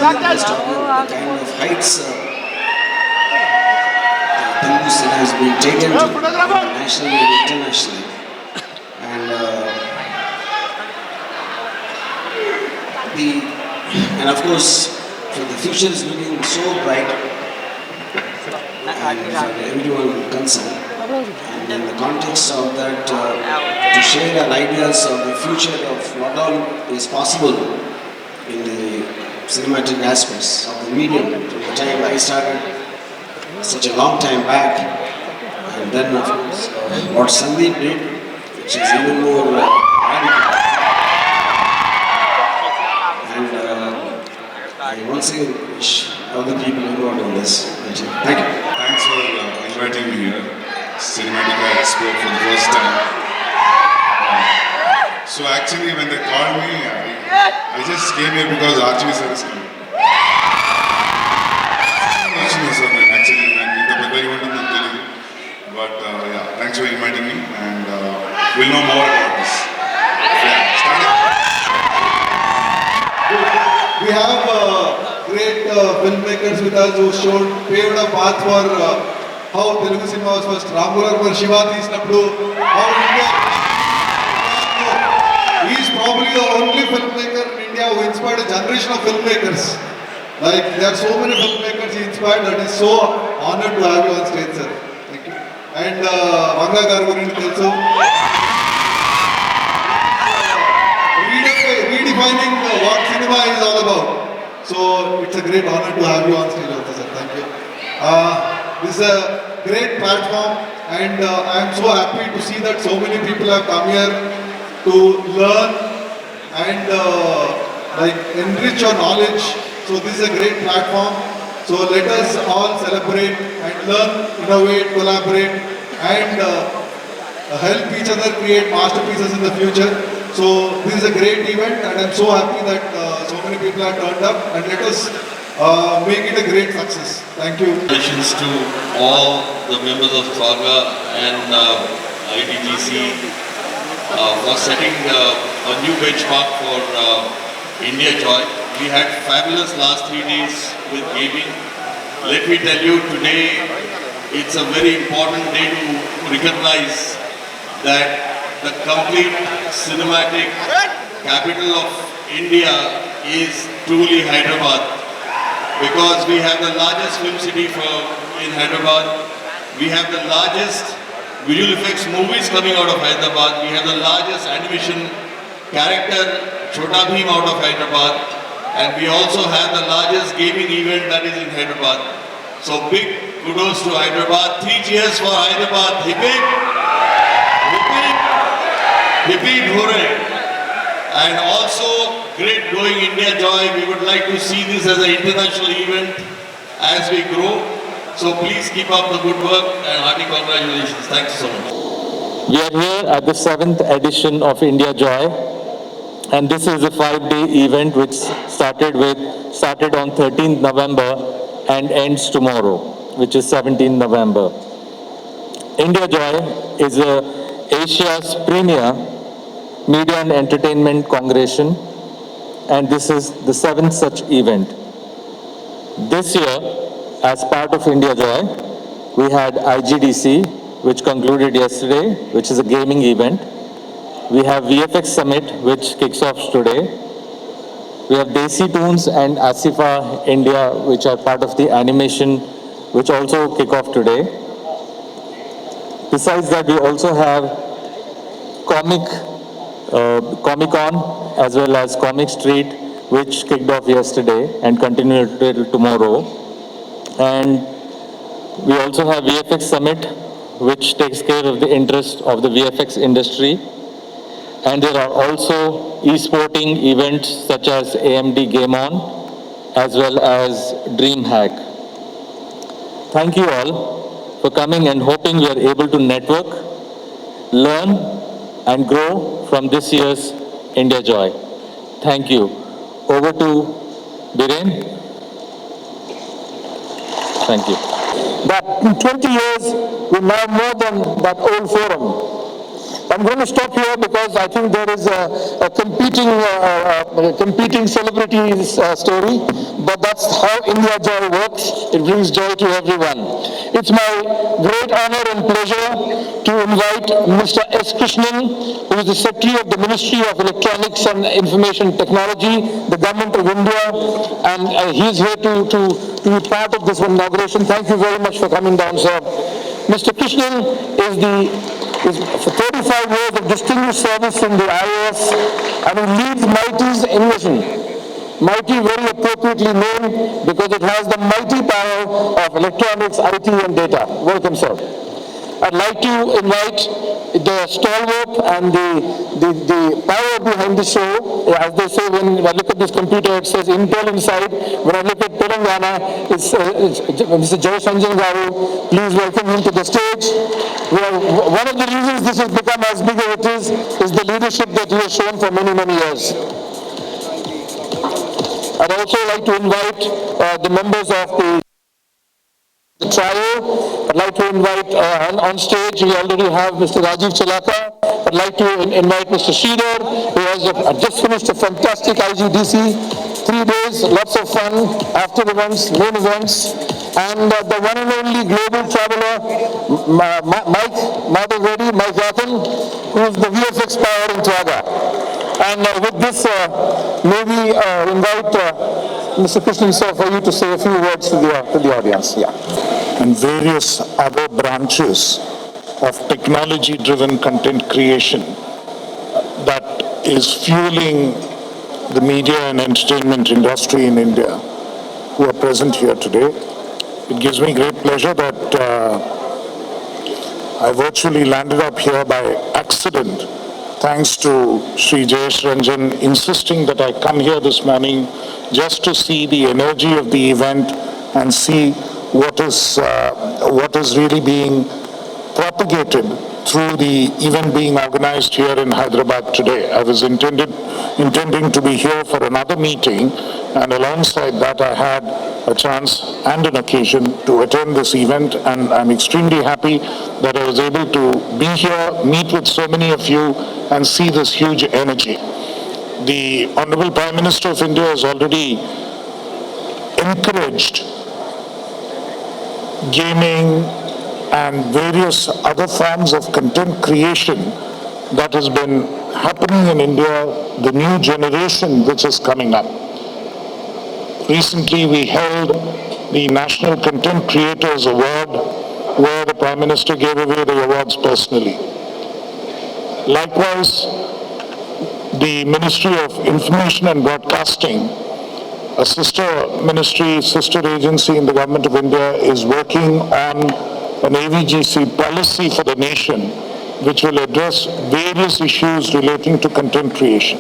Sandeep was talking about the kind of heights Telugu cinema has been taken to nationally and internationally. And and of course, for the future is looking so bright, and for everyone concerned. And in the context of that, to share our ideas of the future of what all is possible in the cinematic aspects of the medium from the time I started such a long time back, and then of course what Sandeep did, which is even more radical. And I once again wish all the people involved in this. Thank you. Thanks for inviting me here, Cinematica Expo for the first time. So actually when they called me, I just came here because RGV sir is coming. Actually, but yeah, thanks for inviting me, and we'll know more about this. Yeah, start it. We have great filmmakers with us who paved a path for how Telugu cinema was first. Ramular Shiva తీసినప్పుడు how India. He is probably the only filmmaker in India who inspired a generation of filmmakers. Like there are so many filmmakers he inspired that is so honored to have you on stage, sir. Thank you. And Vanga garu gurinchi telusu. Redefining what cinema is all about. So it's a great honor to have you on stage also, sir. Thank you. This is a great platform, and I am so happy to see that so many people have come here to learn and enrich your knowledge. So this is a great platform. So let us all celebrate and learn, innovate, collaborate, and help each other create masterpieces in the future. So this is a great event, and I'm so happy that so many people have turned up, and let us make it a great success. Thank you. Congratulations to all the members of Vanga and IDGC for setting a new benchmark for India Joy. We had fabulous last 3 days with gaming. Let me tell you, today it's a very important day to recognize that the complete cinematic capital of India is truly Hyderabad, because we have the largest film city in Hyderabad. We have the largest visual effects movies coming out of Hyderabad. We have the largest animation character Chota Bheem out of Hyderabad. And we also have the largest gaming event that is in Hyderabad. So big kudos to Hyderabad. 3 cheers for Hyderabad. Hip hip, hip hip, hip hip hooray. And also great going India Joy. We would like to see this as an international event as we grow. So please keep up the good work, and hearty congratulations. Thanks so much. We are here at the 7th edition of India Joy. And this is a 5-day event which started on 13th November and ends tomorrow, which is 17th November. India Joy is Asia's premier media and entertainment congregation, and this is the 7th such event. This year, as part of India Joy, we had IGDC, which concluded yesterday, which is a gaming event. We have VFX Summit, which kicks off today. We have Desi Toons and Asifa India, which are part of the animation, which also kick off today. Besides that, we also have Comic-Con as well as Comic Street, which kicked off yesterday and continued till tomorrow. And we also have VFX Summit, which takes care of the interest of the VFX industry. And there are also e-sporting events such as AMD Game On, as well as DreamHack. Thank you all for coming, and hoping we are able to network, learn, and grow from this year's India Joy. Thank you. Over to Biren. Thank you. But in 20 years, we now more than that old forum. I'm going to stop here because I think there is a competing celebrities story, but that's how India Joy works. It brings joy to everyone. It's my great honor and pleasure to invite Mr. S. Krishnan, who is the Secretary of the Ministry of Electronics and Information Technology, the Government of India, and he's here to be part of this inauguration. Thank you very much for coming down, sir. Mr. Krishnan is for 35 years of distinguished service in the IAS, and he leads MITE's innovation. MITE very appropriately named because it has the mighty power of electronics, IT and data. Welcome, sir. I'd like to invite the stalwart and the power behind the show. As they say, when I look at this computer, it says Intel inside. When I look at Telangana, it's Mr. Jay Sanjan Garu. Please welcome him to the stage. One of the reasons this has become as big as it is the leadership that he has shown for many, many years. I'd also like to invite the members of the trio. I'd like to invite on stage, we already have Mr. Rajiv Chalaka. I'd like to invite Mr. Sridhar, who has just finished a fantastic IGDC, 3 days, lots of fun, after events, main events, and the one and only global traveler, Reddy, Mike Yathan, who is the VFX power in Traga. And with this, maybe invite Mr. Krishnan, sir, for you to say a few words to the audience. Yeah. And various other branches of technology-driven content creation that is fueling the media and entertainment industry in India who are present here today. It gives me great pleasure that I virtually landed up here by accident, thanks to Sri Jayesh Ranjan insisting that I come here this morning just to see the energy of the event and see what is really being propagated through the event being organized here in Hyderabad today. I was intending to be here for another meeting, and alongside that I had a chance and an occasion to attend this event, and I'm extremely happy that I was able to be here, meet with so many of you, and see this huge energy. The Honorable Prime Minister of India has already encouraged gaming and various other forms of content creation that has been happening in India, the new generation which is coming up. Recently we held the National Content Creators Award, where the Prime Minister gave away the awards personally. Likewise, the Ministry of Information and Broadcasting, a sister ministry, sister agency in the Government of India, is working on an AVGC policy for the nation which will address various issues relating to content creation.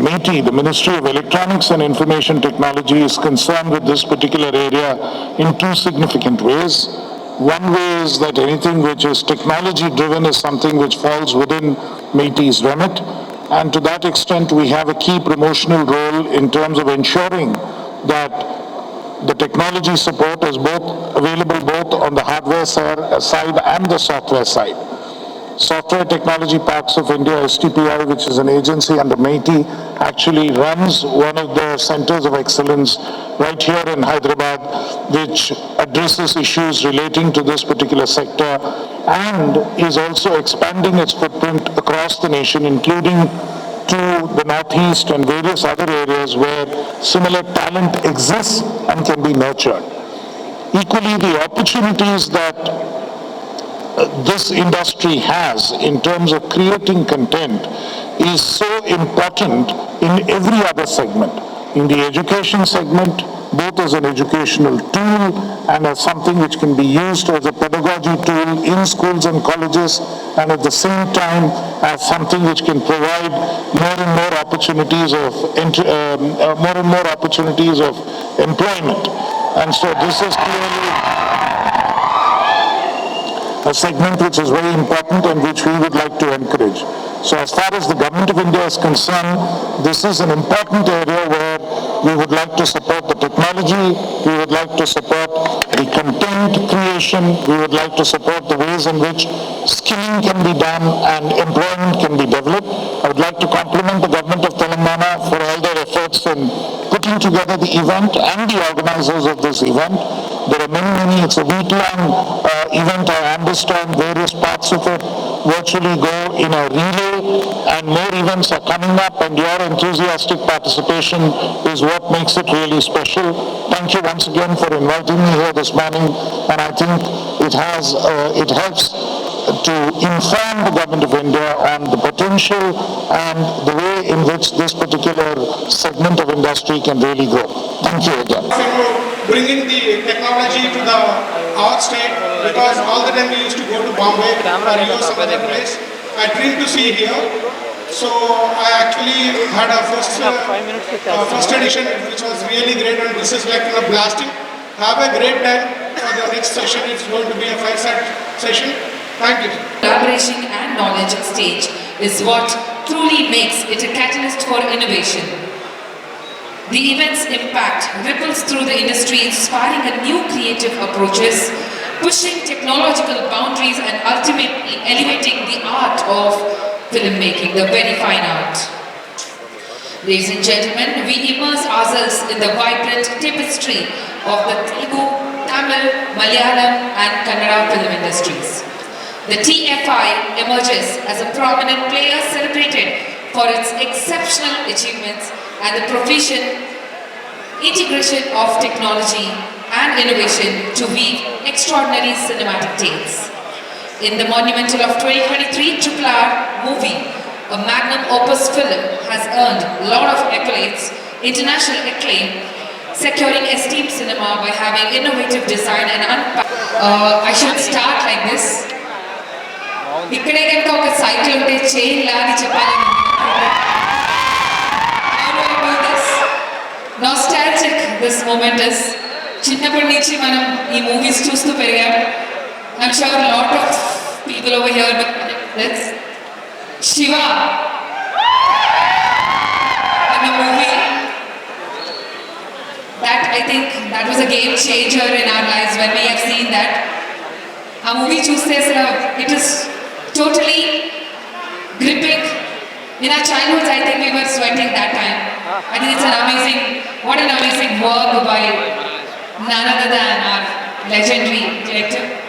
MeitY, the Ministry of Electronics and Information Technology, is concerned with this particular area in two significant ways. One way is that anything which is technology driven is something which falls within MeitY's remit. And to that extent, we have a key promotional role in terms of ensuring that the technology support is available both on the hardware side and the software side. Software Technology Parks of India, STPI, which is an agency under MeitY, actually runs one of the centers of excellence right here in Hyderabad, which addresses issues relating to this particular sector and is also expanding its footprint across the nation, including to the northeast and various other areas where similar talent exists and can be nurtured. Equally, the opportunities that this industry has in terms of creating content is so important in every other segment. In the education segment, both as an educational tool and as something which can be used as a pedagogy tool in schools and colleges, and at the same time as something which can provide more and more opportunities of employment. And so this is clearly a segment which is very important and which we would like to encourage. So as far as the Government of India is concerned, this is an important area where we would like to support the technology technology, we would like to support the content creation, we would like to support the ways in which skilling can be done and employment can be developed. I would like to compliment the government of Telangana for all their efforts in putting together the event and the organizers of this event. There are many, it's a week-long event. I understand various parts of it virtually go in a relay, and more events are coming up, and your enthusiastic participation is what makes it really special. Thank you once again for inviting me here this morning, and I think it helps to inform the Government of India on the potential and the way in which this particular segment of industry can really grow. Thank you again. Bringing the technology to our state, because all the time we used to go to Bombay or US some other place. I dream to see here. So I actually had a first edition, which was really great, and this is like a blasting. Have a great time for the next session. It's going to be a 5-side session. Thank you. Collaboration and knowledge exchange is what truly makes it a catalyst for innovation. The event's impact ripples through the industry, inspiring a new creative approaches, pushing technological boundaries and ultimately elevating the art of filmmaking, the very fine art. Ladies and gentlemen, we immerse ourselves in the vibrant tapestry of the Telugu, Tamil, Malayalam and Kannada film industries. The TFI emerges as a prominent player celebrated for its exceptional achievements and the provision, integration of technology and innovation to weave extraordinary cinematic tales. In the monumental of 2023 RRR movie, a magnum opus film has earned a lot of accolades, international acclaim, securing esteemed cinema by having innovative design and I should start like this. ఇక్కడే కనుక ఒక cycle ఉంటే chain లాగి చెప్పాలని nostalgic this moment is. చిన్నప్పటి నుంచి మనం ఈ మూవీస్ చూస్తూ పెరిగాం. I'm sure a lot of people over here know this. Shiva and the movie that I think that was a game changer in our lives when we have seen that. A movie చూస్తే అసలు it is totally gripping. In our childhoods, I think we were sweating that time. I think it's what an amazing work by none other than our legendary director.